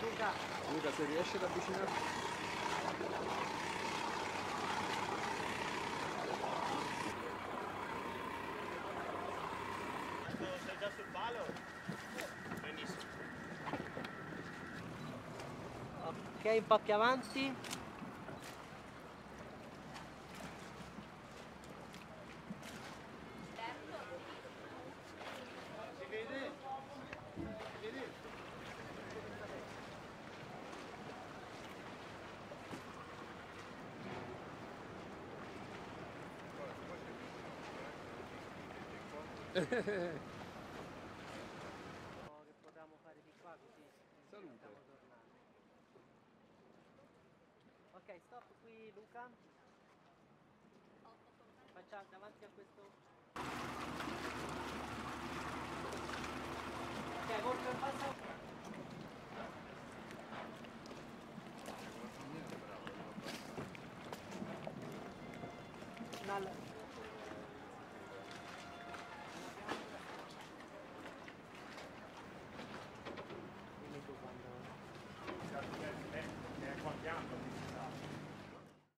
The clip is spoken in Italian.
Luca. Luca, se riesci ad avvicinarti. Sei già sul palo? Benissimo. Ok, un po' più avanti. Si vede? Si vede? Che potevamo fare di qua così Salute. possiamo tornare. Ok, stop qui Luca. Facciamo davanti a questo. Ok, molto in basso. Bravo. Dal